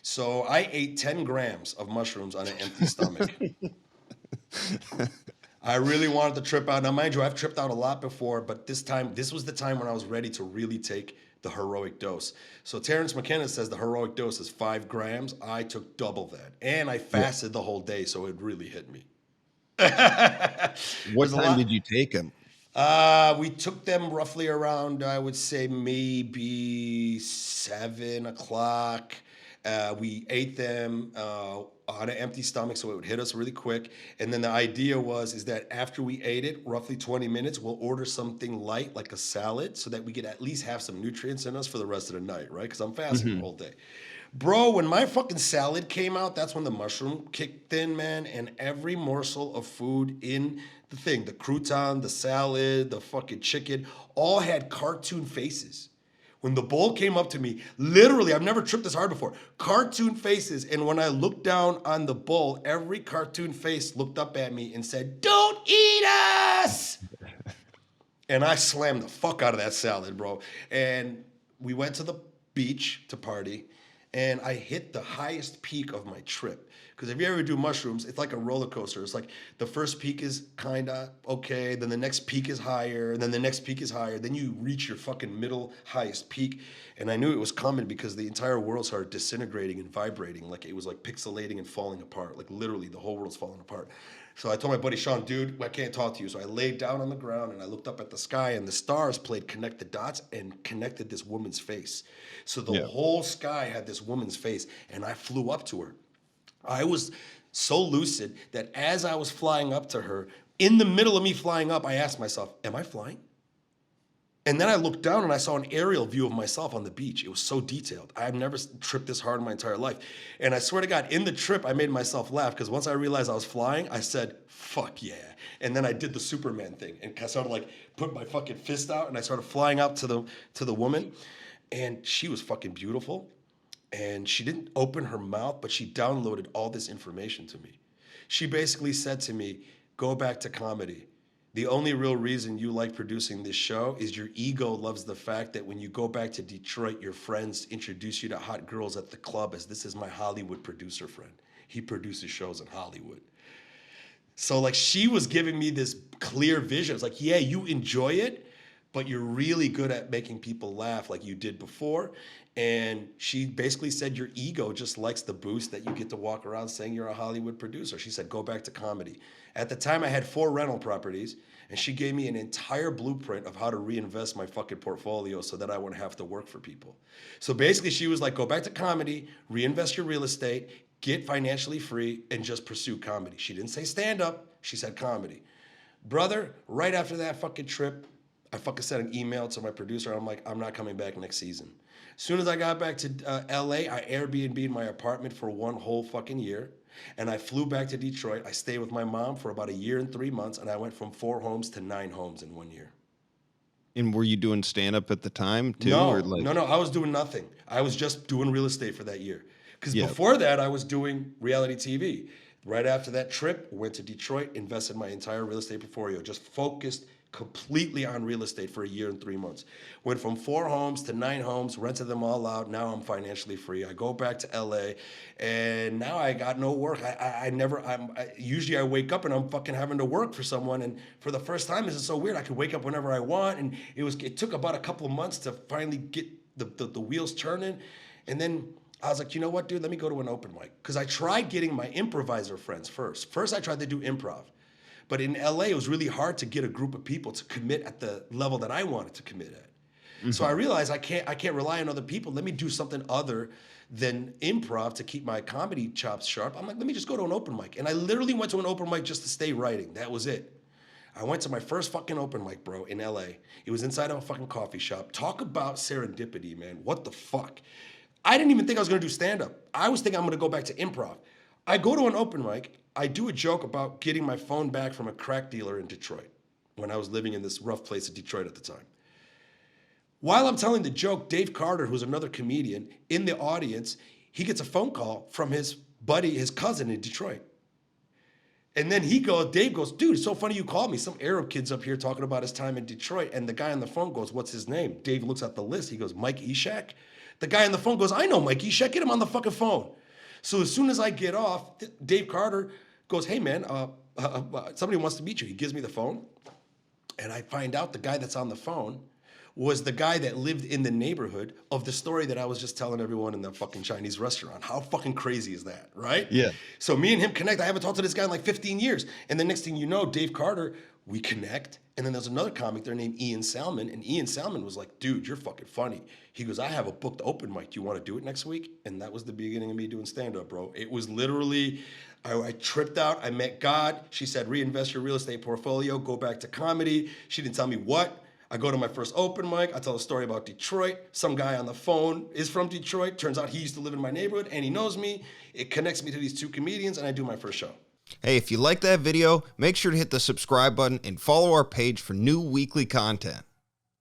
So I ate 10 grams of mushrooms on an empty stomach. I really wanted to trip out. Now, mind you, I've tripped out a lot before, but this was the time when I was ready to really take the heroic dose. So Terrence McKenna says the heroic dose is 5 grams. I took double that. And I Yeah. fasted the whole day, so it really hit me. What There's a time lot. did you take them? We took them roughly around, I would say maybe 7 o'clock. We ate them on an empty stomach, so it would hit us really quick. And then the idea is that after we ate it, roughly 20 minutes, we'll order something light like a salad, so that we could at least have some nutrients in us for the rest of the night, right? Because I'm fasting the Hmm. whole day. Bro, when my fucking salad came out, that's when the mushroom kicked in, man. And every morsel of food in the crouton, the salad, the fucking chicken, all had cartoon faces. When the bowl came up to me, literally, I've never tripped this hard before. Cartoon faces. And when I looked down on the bowl, every cartoon face looked up at me and said, "Don't eat us!" And I slammed the fuck out of that salad, bro. And we went to the beach to party, and I hit the highest peak of my trip. Because if you ever do mushrooms, it's like a roller coaster. It's like the first peak is kind of okay, then the next peak is higher, and then the next peak is higher. Then you reach your fucking middle highest peak. And I knew it was coming because the entire world started disintegrating and vibrating. Like it was like pixelating and falling apart. Like literally, the whole world's falling apart. So I told my buddy Sean, dude, I can't talk to you. So I laid down on the ground and I looked up at the sky, and the stars played connect the dots and connected this woman's face. So the Yeah. whole sky had this woman's face, and I flew up to her. I was so lucid that as I was flying up to her, in the middle of me flying up, I asked myself, am I flying? And then I looked down and I saw an aerial view of myself on the beach. It was so detailed. I've never tripped this hard in my entire life. And I swear to God, in the trip, I made myself laugh because once I realized I was flying, I said, fuck yeah. And then I did the Superman thing and I started like put my fucking fist out and I started flying out to the woman. And she was fucking beautiful. And she didn't open her mouth, but she downloaded all this information to me. She basically said to me, go back to comedy. The only real reason you like producing this show is your ego loves the fact that when you go back to Detroit, your friends introduce you to hot girls at the club as this is my Hollywood producer friend. He produces shows in Hollywood. So like she was giving me this clear vision. It's like, yeah, you enjoy it, but you're really good at making people laugh like you did before. And she basically said your ego just likes the boost that you get to walk around saying you're a Hollywood producer. She said, go back to comedy. At the time, I had 4 rental properties, and she gave me an entire blueprint of how to reinvest my fucking portfolio so that I wouldn't have to work for people. So basically, she was like, go back to comedy, reinvest your real estate, get financially free, and just pursue comedy. She didn't say stand up, she said comedy. Brother, right after that fucking trip, I fucking sent an email to my producer. I'm like, I'm not coming back next season. As soon as I got back to LA, I Airbnb'd my apartment for 1 whole fucking year. And I flew back to Detroit. I stayed with my mom for about 1 year and 3 months. And I went from 4 homes to 9 homes in 1 year. And were you doing stand up at the time too, or No, like? no, no. I was doing nothing. I was just doing real estate for that year. Because Yeah. before that, I was doing reality TV. Right after that trip, went to Detroit, invested my entire real estate portfolio, just focused completely on real estate for 1 year and 3 months. Went from 4 homes to 9 homes, rented them all out. Now I'm financially free. I go back to LA, and now I got no work. Usually I wake up and I'm fucking having to work for someone. And for the first time, this is so weird. I could wake up whenever I want, and it took about a couple of months to finally get the wheels turning, and then I was like, you know what, dude? Let me go to an open mic. Because I tried getting my improviser friends first. First, I tried to do improv. But in LA, it was really hard to get a group of people to commit at the level that I wanted to commit at. So I Mhm. realized I can't rely on other people. Let me do something other than improv to keep my comedy chops sharp. I'm like, let me just go to an open mic. And I literally went to an open mic just to stay writing. That was it. I went to my first fucking open mic, bro, in LA. It was inside of a fucking coffee shop. Talk about serendipity, man. What the fuck? I didn't even think I was gonna do stand up. I was thinking I'm gonna go back to improv. I go to an open mic. I do a joke about getting my phone back from a crack dealer in Detroit when I was living in this rough place in Detroit at the time. While I'm telling the joke, Dave Carter, who's another comedian, in the audience, he gets a phone call from his buddy, his cousin in Detroit. And then Dave goes, dude, it's so funny you called me. Some Arab kid's up here talking about his time in Detroit. And the guy on the phone goes, what's his name? Dave looks at the list. He goes, Mike Eshaq. The guy on the phone goes, I know Mike Eshaq, get him on the fucking phone. So as soon as I get off, Dave Carter goes, hey man, somebody wants to meet you. He gives me the phone, and I find out the guy that's on the phone was the guy that lived in the neighborhood of the story that I was just telling everyone in the fucking Chinese restaurant. How fucking crazy is that, right? Yeah. So me and him connect. I haven't talked to this guy in like 15 years. And the next thing you know, Dave Carter, we connect. And then there's another comic there named Ian Salmon. And Ian Salmon was like, dude, you're fucking funny. He goes, I have a booked open mic. Do you want to do it next week? And that was the beginning of me doing stand-up, bro. It was literally, I tripped out. I met God. She said, reinvest your real estate portfolio. Go back to comedy. She didn't tell me what. I go to my first open mic. I tell a story about Detroit. Some guy on the phone is from Detroit. Turns out he used to live in my neighborhood and he knows me. It connects me to these two comedians and I do my first show. Hey, if you like that video, make sure to hit the subscribe button and follow our page for new weekly content.